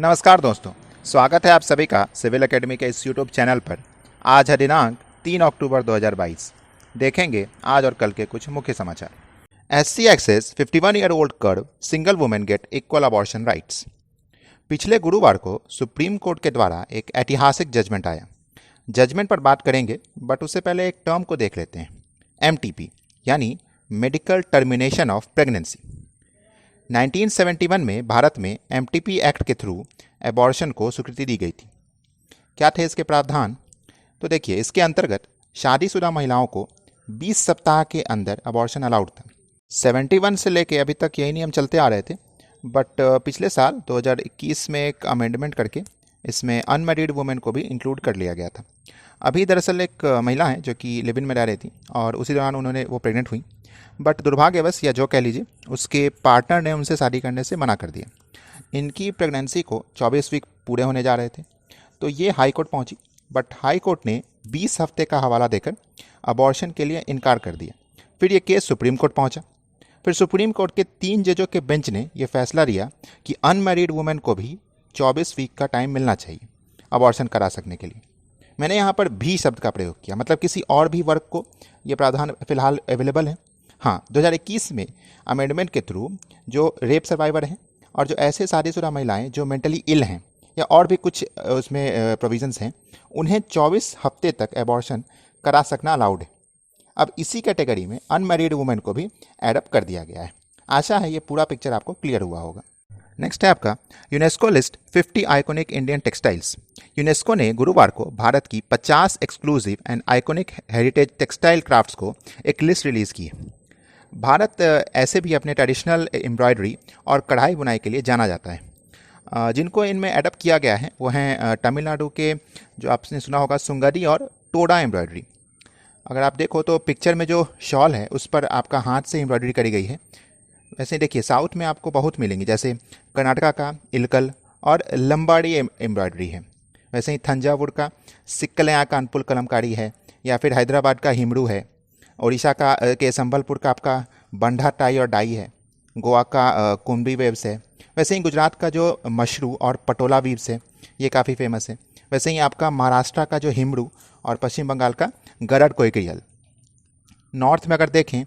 नमस्कार दोस्तों, स्वागत है आप सभी का सिविल एकेडमी के इस यूट्यूब चैनल पर। आज है दिनांक 3 अक्टूबर 2022। देखेंगे आज और कल के कुछ मुख्य समाचार। SC access 51 year old curve single women get equal abortion rights. पिछले गुरुवार को सुप्रीम कोर्ट के द्वारा एक ऐतिहासिक जजमेंट आया। जजमेंट पर बात करेंगे, बट उससे पहले एक टर्म को देख लेते हैं। MTP यानी मेडिकल टर्मिनेशन ऑफ प्रेगनेंसी। 1971 में भारत में MTP एक्ट के थ्रू एबॉर्शन को स्वीकृति दी गई थी। क्या थे इसके प्रावधान? तो देखिए, इसके अंतर्गत शादीशुदा महिलाओं को 20 सप्ताह के अंदर अबॉर्शन अलाउड था। 71 से लेके अभी तक यही नियम चलते आ रहे थे, बट पिछले साल 2021 में एक अमेंडमेंट करके इसमें अनमैरिड वुमेन को भी इंक्लूड कर लिया गया था। अभी दरअसल एक महिला है जो कि लिव इन में रह रही थी और उसी दौरान वो प्रेग्नेंट हुई, बट दुर्भाग्यवश या जो कह लीजिए उसके पार्टनर ने उनसे शादी करने से मना कर दिया। इनकी प्रेगनेंसी को 24 वीक पूरे होने जा रहे थे, तो ये हाई कोर्ट पहुंची, बट हाई कोर्ट ने 20 हफ्ते का हवाला देकर अबॉर्शन के लिए इनकार कर दिया। फिर ये केस सुप्रीम कोर्ट पहुंचा। फिर सुप्रीम कोर्ट के 3 जजों के बेंच ने यह फैसला लिया कि अनमैरिड वुमेन को भी 24 वीक का टाइम मिलना चाहिए अबॉर्शन करा सकने के लिए। मैंने यहाँ पर भी शब्द का प्रयोग किया, मतलब किसी और भी वर्ग को ये प्रावधान फिलहाल अवेलेबल है। हाँ, 2021 में अमेंडमेंट के थ्रू जो रेप सर्वाइवर हैं और जो ऐसे शादीशुदा महिलाएं जो मेंटली इल हैं या और भी कुछ उसमें प्रोविजंस हैं, उन्हें 24 हफ्ते तक एबॉर्शन करा सकना अलाउड है। अब इसी कैटेगरी में अनमैरिड वुमेन को भी एडअप कर दिया गया है। आशा है ये पूरा पिक्चर आपको क्लियर हुआ होगा। नेक्स्ट है आपका UNESCO list 50 iconic Indian textiles. UNESCO ने गुरुवार को भारत की 50 exclusive and iconic heritage textile crafts को एक लिस्ट रिलीज़ की है। भारत ऐसे भी अपने ट्रेडिशनल एम्ब्रॉयडरी और कढ़ाई बुनाई के लिए जाना जाता है। जिनको इनमें एडप्ट किया गया है वो हैं तमिलनाडु के, जो आपने सुना होगा, सुंगरी और टोडा एम्ब्रॉयडरी। अगर आप देखो तो पिक्चर में जो शॉल है उस पर आपका हाथ से एम्ब्रॉयडरी करी गई है। वैसे देखिए, साउथ में आपको बहुत मिलेंगी, जैसे कर्नाटका का इलकल और लंबाड़ी एम्ब्रॉयडरी है। वैसे ही थंजावुर का सिक्कलया कानपुर कलमकारी है, या फिर हैदराबाद का हिमरू है। उड़ीसा का के संबलपुर का आपका बंधा टाई और डाई है। गोवा का कुंभी वेव्स है। वैसे ही गुजरात का जो मशरू और पटोला वीव्स है, ये काफ़ी फेमस है। वैसे ही आपका महाराष्ट्र का जो हिमरू और पश्चिम बंगाल का गरड कोइकरियल। नॉर्थ में अगर देखें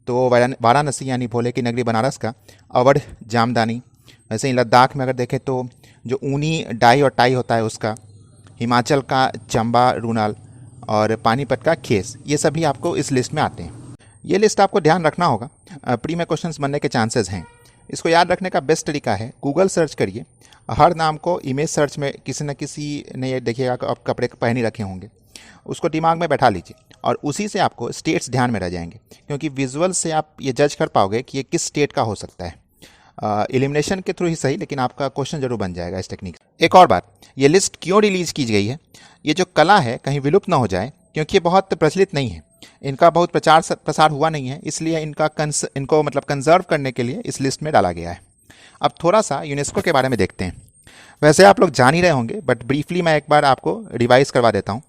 तो वाराणसी यानी भोले की नगरी बनारस का अवध जामदानी। वैसे ही लद्दाख में अगर देखें तो जो ऊनी डाई और टाई होता है उसका। हिमाचल का चंबा रूनाल और पानीपत का खेस, ये सभी आपको इस लिस्ट में आते हैं। ये लिस्ट आपको ध्यान रखना होगा, प्री में क्वेश्चंस बनने के चांसेस हैं। इसको याद रखने का बेस्ट तरीका है, गूगल सर्च करिए, हर नाम को इमेज सर्च में किसी न किसी ने, ये देखिएगा आप कपड़े पहन ही रखे होंगे, उसको दिमाग में बैठा लीजिए और उसी से आपको स्टेट्स ध्यान में रह जाएंगे, क्योंकि विजुअल से आप ये जज कर पाओगे कि ये किस स्टेट का हो सकता है। एलिमिनेशन के थ्रू ही सही, लेकिन आपका क्वेश्चन जरूर बन जाएगा इस टेक्निक। एक और बात, ये लिस्ट क्यों रिलीज की गई है? ये जो कला है कहीं विलुप्त ना हो जाए, क्योंकि ये बहुत प्रचलित नहीं है, इनका बहुत प्रसार हुआ नहीं है, इसलिए इनको मतलब कंजर्व करने के लिए इस लिस्ट में डाला गया है। अब थोड़ा सा यूनेस्को के बारे में देखते हैं। वैसे आप लोग जान ही रहे होंगे, बट ब्रीफली मैं एक बार आपको रिवाइज करवा देता हूँ।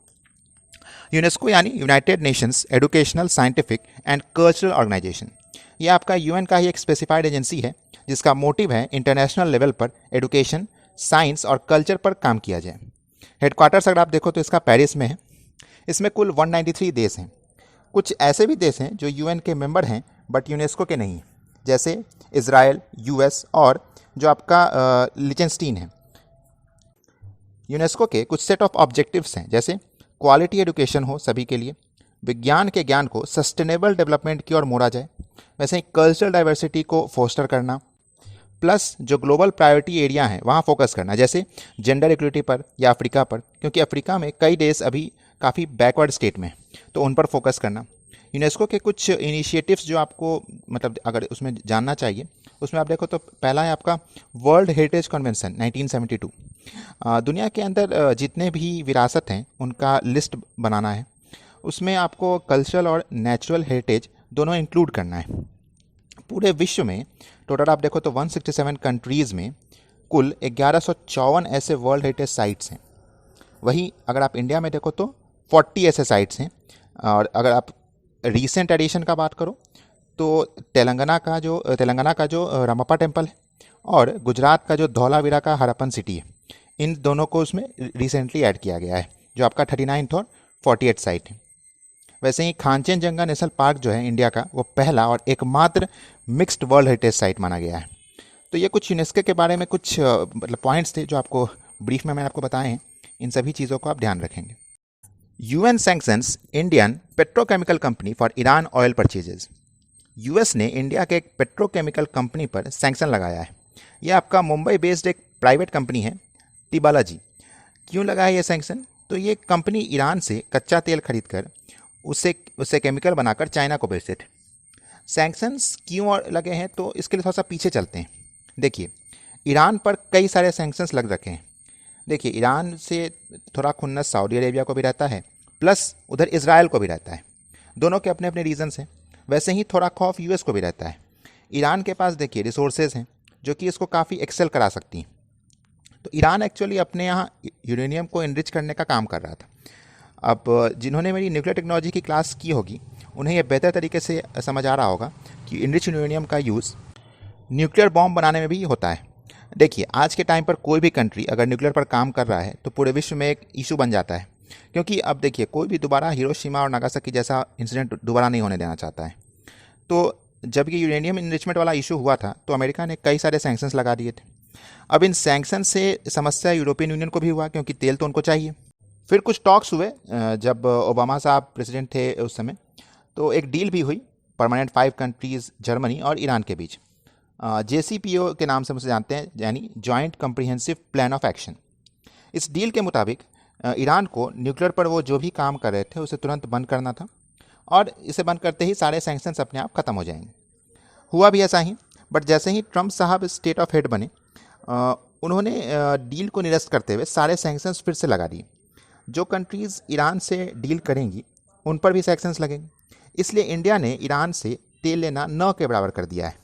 यूनेस्को यानी United Nations educational, scientific and cultural organisation. ये आपका UN का ही एक स्पेसिफाइड एजेंसी है, जिसका मोटिव है इंटरनेशनल लेवल पर एजुकेशन, साइंस और कल्चर पर काम किया जाए। हेडक्वार्टर्स अगर आप देखो तो इसका पेरिस में है। इसमें कुल 193 देश हैं। कुछ ऐसे भी देश हैं जो UN के मेंबर हैं बट यूनेस्को के नहीं हैं, जैसे इजराइल, US और जो आपका लिचेनस्टीन है। यूनेस्को के कुछ सेट ऑफ ऑब्जेक्टिव्स हैं, जैसे क्वालिटी एजुकेशन हो सभी के लिए, विज्ञान के ज्ञान को सस्टेनेबल डेवलपमेंट की ओर मोड़ा जाए, वैसे ही कल्चरल डाइवर्सिटी को फोस्टर करना, प्लस जो ग्लोबल प्रायोरिटी एरिया है वहाँ फोकस करना, जैसे जेंडर इक्विटी पर या अफ्रीका पर, क्योंकि अफ्रीका में कई देश अभी काफ़ी बैकवर्ड स्टेट में, तो उन पर फोकस करना। यूनेस्को के कुछ इनिशिएटिव्स जो आपको मतलब अगर उसमें जानना चाहिए, उसमें आप देखो तो पहला है आपका वर्ल्ड हेरिटेज कन्वेंशन 1972। दुनिया के अंदर जितने भी विरासत हैं उनका लिस्ट बनाना है। उसमें आपको कल्चरल और नेचुरल हेरिटेज दोनों इंक्लूड करना है। पूरे विश्व में टोटल आप देखो तो 167 कंट्रीज़ में कुल 1154 ऐसे वर्ल्ड हेरिटेज साइट्स हैं। वहीं अगर आप इंडिया में देखो तो 40 ऐसे साइट्स हैं। और अगर आप रीसेंट एडिशन का बात करो तो तेलंगाना का जो रमप्पा टेम्पल है और गुजरात का जो धौलावीरा का हरप्पन सिटी है, इन दोनों को उसमें रिसेंटली ऐड किया गया है, जो आपका 39 और 48 साइट है। वैसे ही खांचनजंगा नेशनल पार्क जो है इंडिया का, वो पहला और एकमात्र मिक्स्ड वर्ल्ड हेरिटेज साइट माना गया है। तो ये कुछ यूनेस्को के बारे में कुछ मतलब पॉइंट्स थे जो आपको ब्रीफ में मैंने आपको बताए हैं। इन सभी चीज़ों को आप ध्यान रखेंगे। UN sanctions Indian petrochemical company for Iran oil purchases. US ने इंडिया के एक पेट्रोकेमिकल कंपनी पर सैंक्शन लगाया है। यह आपका मुंबई बेस्ड एक प्राइवेट कंपनी है, टिबालाजी। क्यों लगा है ये सैंक्शन? तो ये कंपनी ईरान से कच्चा तेल खरीद कर उससे केमिकल बनाकर चाइना को बेचते थे। सैंक्शंस क्यों और लगे हैं, तो इसके लिए थोड़ा सा पीछे चलते हैं। देखिए, ईरान पर कई सारे सैंक्शंस लग रखे हैं। देखिए, ईरान से थोड़ा खुन्नस सऊदी अरेबिया को भी रहता है, प्लस उधर इजराइल को भी रहता है। दोनों के अपने अपने रीजन्स हैं। वैसे ही थोड़ा खौफ यूएस को भी रहता है। ईरान के पास देखिए रिसोर्सेज हैं जो कि इसको काफ़ी एक्सेल करा सकती हैं। तो ईरान एक्चुअली अपने यहाँ यूरेनियम को इनरिच करने का काम कर रहा था। अब जिन्होंने मेरी न्यूक्लियर टेक्नोलॉजी की क्लास की होगी, उन्हें यह बेहतर तरीके से समझ आ रहा होगा कि इनरिच यूरेनियम का यूज़ न्यूक्लियर बॉम्ब बनाने में भी होता है। देखिए, आज के टाइम पर कोई भी कंट्री अगर न्यूक्लियर पर काम कर रहा है तो पूरे विश्व में एक इशू बन जाता है, क्योंकि अब देखिए कोई भी दोबारा हिरोशिमा और नागासाकी जैसा इंसिडेंट दोबारा नहीं होने देना चाहता है। तो जब ये यूरेनियम इनरिचमेंट वाला इशू हुआ था तो अमेरिका ने कई सारे सैंक्शंस लगा दिए थे। अब इन सैंक्शन से समस्या यूरोपियन यूनियन को भी हुआ, क्योंकि तेल तो उनको चाहिए। फिर कुछ टॉक्स हुए जब ओबामा साहब प्रेसिडेंट थे उस समय, तो एक डील भी हुई परमानेंट 5 कंट्रीज़ जर्मनी और ईरान के बीच। JCPO के नाम से मुझे जानते हैं, यानी joint comprehensive plan of action. इस डील के मुताबिक ईरान को न्यूक्लियर पर वो जो भी काम कर रहे थे उसे तुरंत बंद करना था, और इसे बंद करते ही सारे सैंक्शंस अपने आप ख़त्म हो जाएंगे। हुआ भी ऐसा ही, बट जैसे ही ट्रंप साहब स्टेट ऑफ हेड बने, उन्होंने डील को निरस्त करते हुए सारे सैंक्शंस फिर से लगा दिए। जो कंट्रीज़ ईरान से डील करेंगी उन पर भी सैंक्शंस लगेंगे। इसलिए इंडिया ने ईरान से तेल लेना न के बराबर कर दिया है।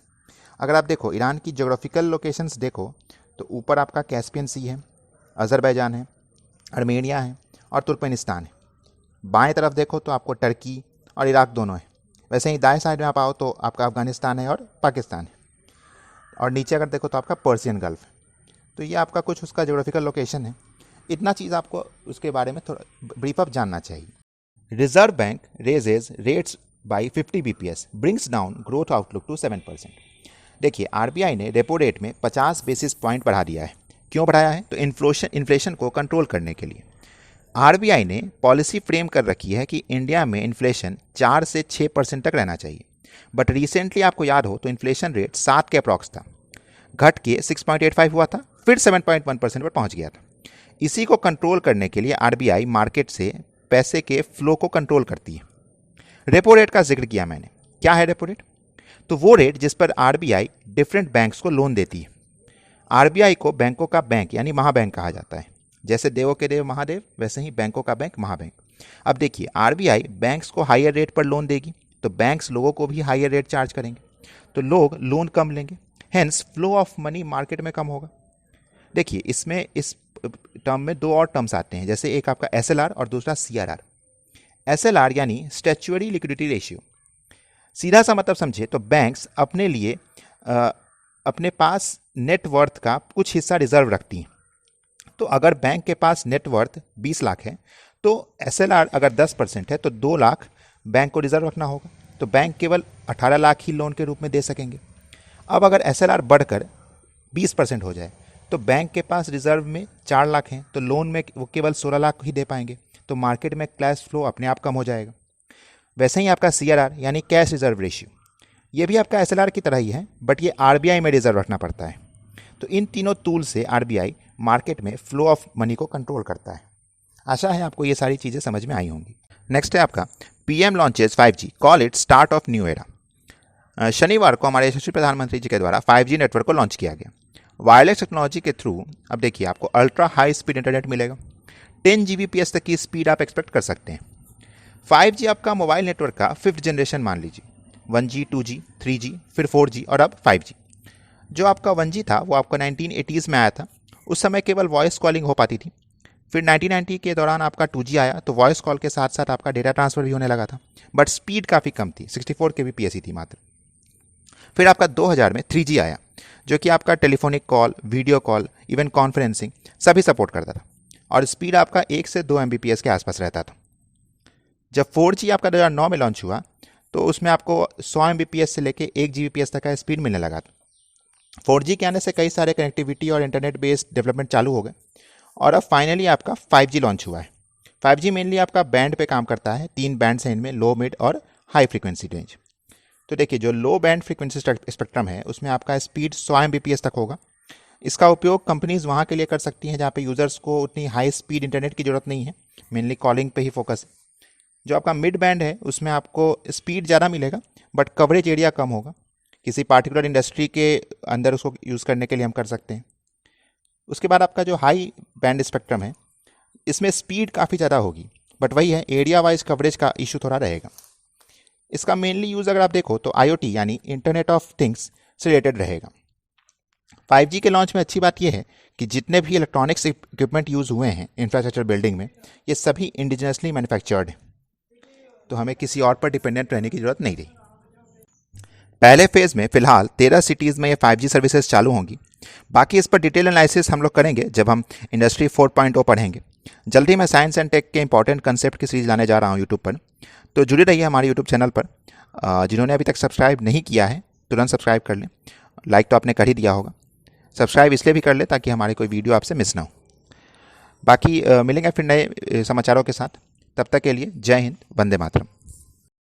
अगर आप देखो ईरान की ज्योग्राफिकल लोकेशंस देखो, तो ऊपर आपका कैस्पियन सी है, अज़रबैजान है, आर्मेनिया है और तुर्कमेनिस्तान है। बाएं तरफ देखो तो आपको टर्की और इराक दोनों है। वैसे ही दाएं साइड में आप आओ तो आपका अफगानिस्तान है और पाकिस्तान है, और नीचे अगर देखो तो आपका पर्सियन गल्फ है। तो ये आपका कुछ उसका ज्योग्राफिकल लोकेशन है। इतना चीज़ आपको उसके बारे में थोड़ा ब्रीफ अप जानना चाहिए। Reserve Bank raises rates by 50 BPS, brings down growth outlook to 7%। देखिए, RBI ने रेपो रेट में 50 बेसिस पॉइंट बढ़ा दिया है। क्यों बढ़ाया है? तो इन्फ्लेशन को कंट्रोल करने के लिए। RBI ने पॉलिसी फ्रेम कर रखी है कि इंडिया में इन्फ्लेशन 4 से 6% तक रहना चाहिए, बट रिसेंटली आपको याद हो तो इन्फ्लेशन रेट 7 के अप्रॉक्स था, घट के 6.85 हुआ था, फिर 7.1% पर पहुंच गया था। इसी को कंट्रोल करने के लिए RBI मार्केट से पैसे के फ्लो को कंट्रोल करती है। रेपो रेट का जिक्र किया मैंने। क्या है रेपो रेट? तो वो रेट जिस पर RBI डिफरेंट बैंक्स को लोन देती है। RBI को बैंकों का बैंक यानी महाबैंक कहा जाता है। जैसे देवों के देव महादेव, वैसे ही बैंकों का बैंक महाबैंक। अब देखिए, RBI बैंक्स को हायर रेट पर लोन देगी तो बैंक्स लोगों को भी हायर रेट चार्ज करेंगे, तो लोग लोन कम लेंगे, hence flow of money market में कम होगा। देखिए, इसमें इस टर्म में 2 और टर्म्स आते हैं, जैसे एक आपका SLR और दूसरा CRR। SLR यानी स्टैच्यूअरी लिक्विडिटी रेशियो। सीधा सा मतलब समझे तो बैंक्स अपने लिए अपने पास नेटवर्थ का कुछ हिस्सा रिजर्व रखती हैं। तो अगर बैंक के पास नेटवर्थ 20 लाख है तो SLR अगर 10% है तो 2 लाख बैंक को रिजर्व रखना होगा, तो बैंक केवल 18 लाख ही लोन के रूप में दे सकेंगे। अब अगर SLR बढ़कर 20% हो जाए तो बैंक के पास रिजर्व में 4 लाख हैं, तो लोन में वो केवल 16 लाख ही दे पाएंगे, तो मार्केट में कैश फ्लो अपने आप कम हो जाएगा। वैसे ही आपका CRR यानी कैश रिजर्व रेशियो, ये भी आपका SLR की तरह ही है, बट ये RBI में रिजर्व रखना पड़ता है। तो इन तीनों टूल से RBI मार्केट में फ्लो ऑफ मनी को कंट्रोल करता है। आशा है आपको ये सारी चीज़ें समझ में आई होंगी। नेक्स्ट है आपका PM launches 5G, call it start of new era. शनिवार को हमारे यशस्वी प्रधानमंत्री जी के द्वारा 5G नेटवर्क को लॉन्च किया गया। वायरलेस टेक्नोलॉजी के थ्रू अब देखिए आपको अल्ट्रा हाई स्पीड इंटरनेट मिलेगा। 10 Gbps तक की स्पीड आप एक्सपेक्ट कर सकते हैं। 5G आपका मोबाइल नेटवर्क का 5th जनरेशन मान लीजिए, 1G, 2G, 3G, फिर 4G और अब 5G। जो आपका 1G था वो आपका 1980s में आया था। उस समय केवल वॉइस कॉलिंग हो पाती थी। फिर 1990 के दौरान आपका 2G आया, तो वॉइस कॉल के साथ साथ आपका डेटा ट्रांसफर भी होने लगा था, बट स्पीड काफ़ी कम थी, 64 kbps ही थी मात्र। फिर आपका 2000 में 3G आया, जो कि आपका telephonic call, video call, even conferencing सभी सपोर्ट करता था और स्पीड आपका 1 से 2 Mbps के आसपास रहता था। जब 4G आपका 2009 में लॉन्च हुआ तो उसमें आपको 100 Mbps से लेके 1 Gbps तक का स्पीड मिलने लगा था। 4G के आने से कई सारे कनेक्टिविटी और इंटरनेट बेस्ड डेवलपमेंट चालू हो गए और अब फाइनली आपका 5G लॉन्च हुआ है। 5G मेनली आपका बैंड पे काम करता है। 3 बैंड्स हैं इनमें, लो, मिड और हाई फ्रीक्वेंसी रेंज। तो देखिए, जो लो बैंड फ्रीक्वेंसी स्पेक्ट्रम है उसमें आपका स्पीड 100 Mbps तक होगा। इसका उपयोग कंपनीज वहाँ के लिए कर सकती हैं जहाँ पे यूज़र्स को उतनी हाई स्पीड इंटरनेट की ज़रूरत नहीं है, मेनली कॉलिंग पे ही फोकस है। जो आपका मिड बैंड है उसमें आपको स्पीड ज़्यादा मिलेगा बट कवरेज एरिया कम होगा। किसी पार्टिकुलर इंडस्ट्री के अंदर उसको यूज़ करने के लिए हम कर सकते हैं। उसके बाद आपका जो हाई बैंड स्पेक्ट्रम है इसमें स्पीड काफ़ी ज़्यादा होगी बट वही है, एरिया वाइज कवरेज का इशू थोड़ा रहेगा। इसका मेनली यूज़ अगर आप देखो तो IoT यानी इंटरनेट ऑफ थिंग्स से रिलेटेड रहेगा। 5G के लॉन्च में अच्छी बात यह है कि जितने भी इलेक्ट्रॉनिक्स इक्विपमेंट यूज़ हुए हैं इंफ्रास्ट्रक्चर बिल्डिंग में, ये सभी इंडिजिनसली मैन्युफैक्चर्ड हैं, तो हमें किसी और पर डिपेंडेंट रहने की ज़रूरत नहीं रही। पहले फेज़ में फ़िलहाल 13 सिटीज़ में ये 5G सर्विसेज चालू होंगी। बाकी इस पर डिटेल एनालिसिस हम लोग करेंगे जब हम इंडस्ट्री 4.0 पढ़ेंगे। जल्दी मैं साइंस एंड टेक के इंपॉर्टेंट कंसेप्ट की सीरीज लाने जा रहा हूँ यूट्यूब पर, तो जुड़े रहिए हमारे यूट्यूब चैनल पर। जिन्होंने अभी तक सब्सक्राइब नहीं किया है तुरंत सब्सक्राइब कर लें। लाइक तो आपने कर ही दिया होगा, सब्सक्राइब इसलिए भी कर ले ताकि हमारी कोई वीडियो आपसे मिस ना हो। बाकी मिलेंगे फिर नए समाचारों के साथ। तब तक के लिए जय हिंद, वंदे मातरम।